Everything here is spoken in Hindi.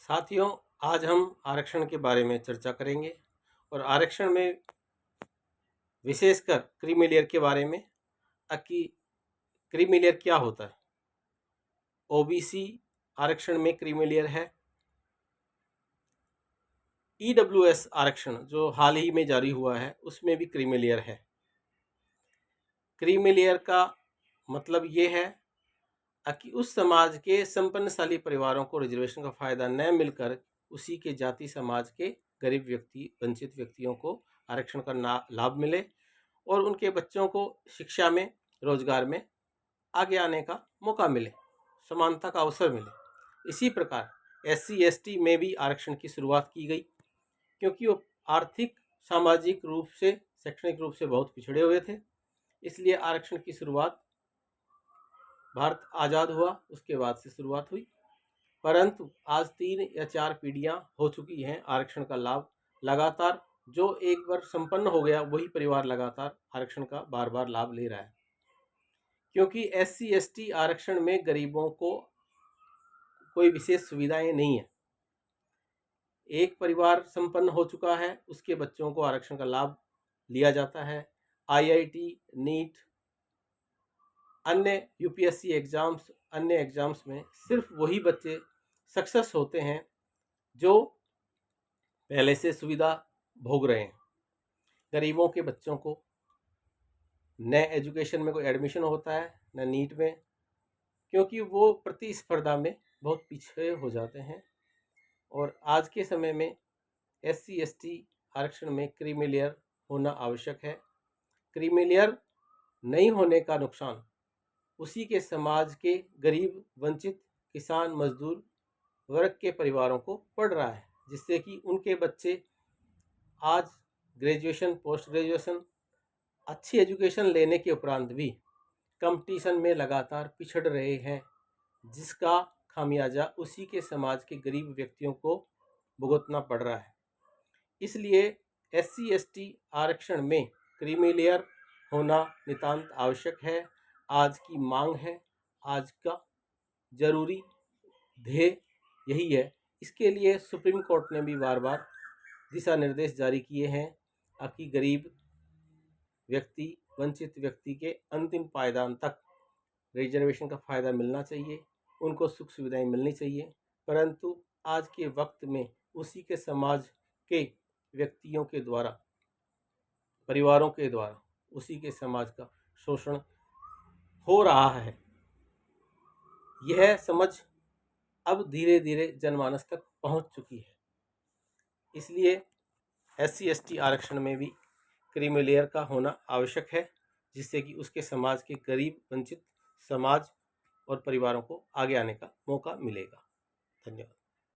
साथियों, आज हम आरक्षण के बारे में चर्चा करेंगे और आरक्षण में विशेषकर क्रीमी लेयर के बारे में कि क्रीमी लेयर क्या होता है। ओबीसी आरक्षण में क्रीमी लेयर है। ईडब्ल्यूएस आरक्षण जो हाल ही में जारी हुआ है उसमें भी क्रीमी लेयर है। क्रीमी लेयर का मतलब ये है कि उस समाज के संपन्नशाली परिवारों को रिजर्वेशन का फायदा न मिलकर उसी के जाति समाज के गरीब व्यक्ति, वंचित व्यक्तियों को आरक्षण का लाभ मिले और उनके बच्चों को शिक्षा में, रोजगार में आगे आने का मौका मिले, समानता का अवसर मिले। इसी प्रकार SC ST में भी आरक्षण की शुरुआत की गई, क्योंकि वो आर्थिक, सामाजिक रूप से, शैक्षणिक रूप से बहुत पिछड़े हुए थे। इसलिए आरक्षण की शुरुआत भारत आज़ाद हुआ उसके बाद से शुरुआत हुई, परंतु आज 3 या 4 पीढ़ियां हो चुकी हैं आरक्षण का लाभ लगातार, जो एक बार संपन्न हो गया वही परिवार लगातार आरक्षण का बार बार लाभ ले रहा है। क्योंकि SC ST आरक्षण में गरीबों को कोई विशेष सुविधाएं नहीं है। एक परिवार संपन्न हो चुका है, उसके बच्चों को आरक्षण का लाभ लिया जाता है। IIT, नीट, अन्य UPSC एग्जाम्स, अन्य एग्जाम्स में सिर्फ वही बच्चे सक्सेस होते हैं जो पहले से सुविधा भोग रहे हैं। गरीबों के बच्चों को न एजुकेशन में कोई एडमिशन होता है, न नीट में, क्योंकि वो प्रतिस्पर्धा में बहुत पीछे हो जाते हैं। और आज के समय में SC ST आरक्षण में क्रीमी लेयर होना आवश्यक है। क्रीमी लेयर नहीं होने का नुकसान उसी के समाज के गरीब, वंचित, किसान, मजदूर वर्ग के परिवारों को पड़ रहा है, जिससे कि उनके बच्चे आज ग्रेजुएशन, पोस्ट ग्रेजुएशन, अच्छी एजुकेशन लेने के उपरांत भी कंपटीशन में लगातार पिछड़ रहे हैं, जिसका खामियाजा उसी के समाज के गरीब व्यक्तियों को भुगतना पड़ रहा है। इसलिए SC ST आरक्षण में क्रीमी लेयर होना नितांत आवश्यक है। आज की मांग है, आज का जरूरी ध्येय यही है। इसके लिए सुप्रीम कोर्ट ने भी बार बार दिशा निर्देश जारी किए हैं कि गरीब व्यक्ति, वंचित व्यक्ति के अंतिम पायदान तक रिजर्वेशन का फायदा मिलना चाहिए, उनको सुख सुविधाएं मिलनी चाहिए। परंतु आज के वक्त में उसी के समाज के व्यक्तियों के द्वारा, परिवारों के द्वारा उसी के समाज का शोषण हो रहा है। यह समझ अब धीरे धीरे जनमानस तक पहुंच चुकी है। इसलिए SC ST आरक्षण में भी क्रीमी लेयर का होना आवश्यक है, जिससे कि उसके समाज के गरीब, वंचित समाज और परिवारों को आगे आने का मौका मिलेगा। धन्यवाद।